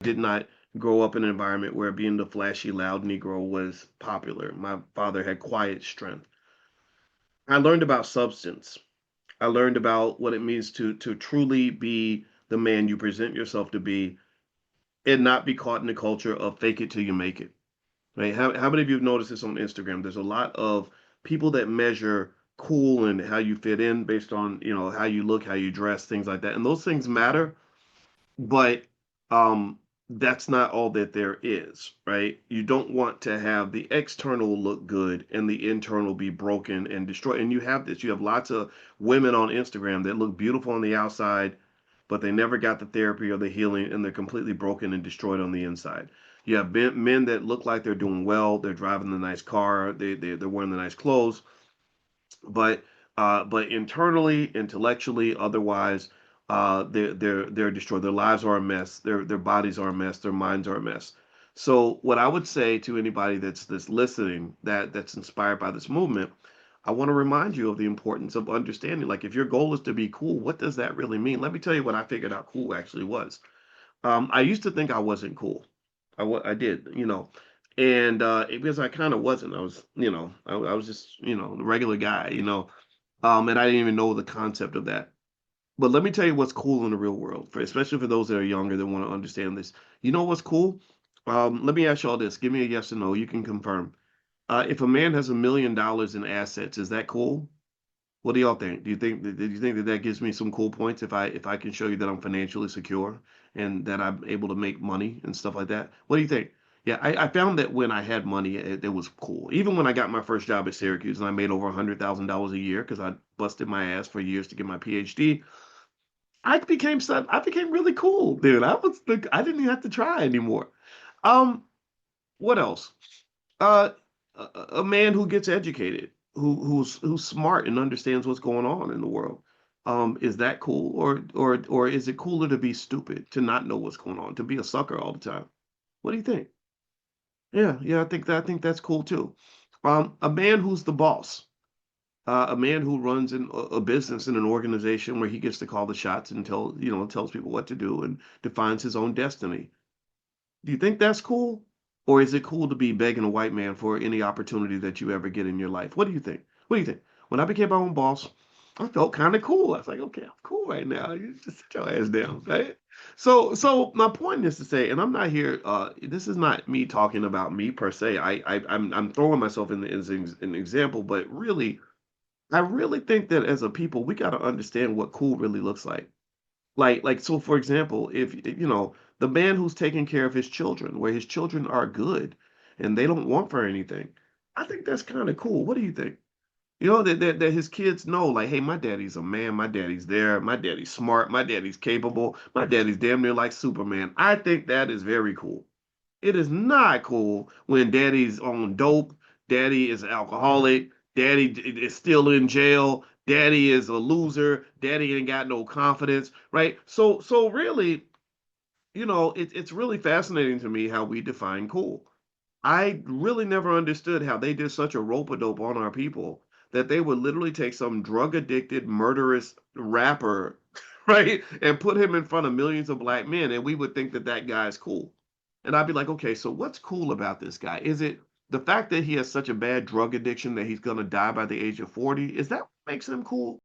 did not grow up in an environment where being the flashy, loud Negro was popular. My father had quiet strength. I learned about substance. I learned about what it means to truly be the man you present yourself to be and not be caught in the culture of fake it till you make it. Right? How many of you have noticed this on Instagram? There's a lot of people that measure cool and how you fit in based on, how you look, how you dress, things like that. And those things matter, but um that's not all that there is, right? You don't want to have the external look good and the internal be broken and destroyed. And you have this. You have lots of women on Instagram that look beautiful on the outside, but they never got the therapy or the healing, and they're completely broken and destroyed on the inside. You have men that look like they're doing well, they're driving the nice car, they're wearing the nice clothes, but internally, intellectually, otherwise, they're destroyed. Their lives are a mess. Their bodies are a mess. Their minds are a mess. So what I would say to anybody that's listening, that's inspired by this movement, I want to remind you of the importance of understanding. Like, if your goal is to be cool, what does that really mean? Let me tell you what I figured out cool actually was. I used to think I wasn't cool. I did, and because I kind of wasn't. I was, I was just, the regular guy, and I didn't even know the concept of that. But let me tell you what's cool in the real world, especially for those that are younger that want to understand this. You know what's cool? Let me ask y'all this. Give me a yes or no. You can confirm. If a man has $1 million in assets, is that cool? What do y'all think? Do you think that that gives me some cool points if I can show you that I'm financially secure and that I'm able to make money and stuff like that? What do you think? Yeah, I found that when I had money, it was cool. Even when I got my first job at Syracuse and I made over $100,000 a year because I busted my ass for years to get my PhD, I became really cool, dude. I didn't even have to try anymore. Um, what else? Uh, a man who gets educated, who's smart and understands what's going on in the world. Is that cool, or is it cooler to be stupid, to not know what's going on, to be a sucker all the time? What do you think? Yeah, yeah, I think that's cool too. A man who's the boss, a man who runs a business in an organization where he gets to call the shots and tells people what to do and defines his own destiny. Do you think that's cool? Or is it cool to be begging a white man for any opportunity that you ever get in your life? What do you think? What do you think? When I became my own boss, I felt kind of cool. I was like, okay, I'm cool right now. You just sit your ass down, right? So my point is to say, and I'm not here. This is not me talking about me per se. I'm throwing myself in as an example, but really, I really think that as a people, we got to understand what cool really looks like. So for example, if the man who's taking care of his children, where his children are good and they don't want for anything, I think that's kind of cool. What do you think? That his kids know, like, hey, my daddy's a man, my daddy's there, my daddy's smart, my daddy's capable, my daddy's damn near like Superman. I think that is very cool. It is not cool when daddy's on dope, daddy is an alcoholic, daddy is still in jail, daddy is a loser, daddy ain't got no confidence, right? So really, it's really fascinating to me how we define cool. I really never understood how they did such a rope a dope on our people that they would literally take some drug addicted, murderous rapper, right, and put him in front of millions of black men, and we would think that that guy's cool. And I'd be like, okay, so what's cool about this guy? Is it the fact that he has such a bad drug addiction that he's gonna die by the age of 40? Is that what makes him cool?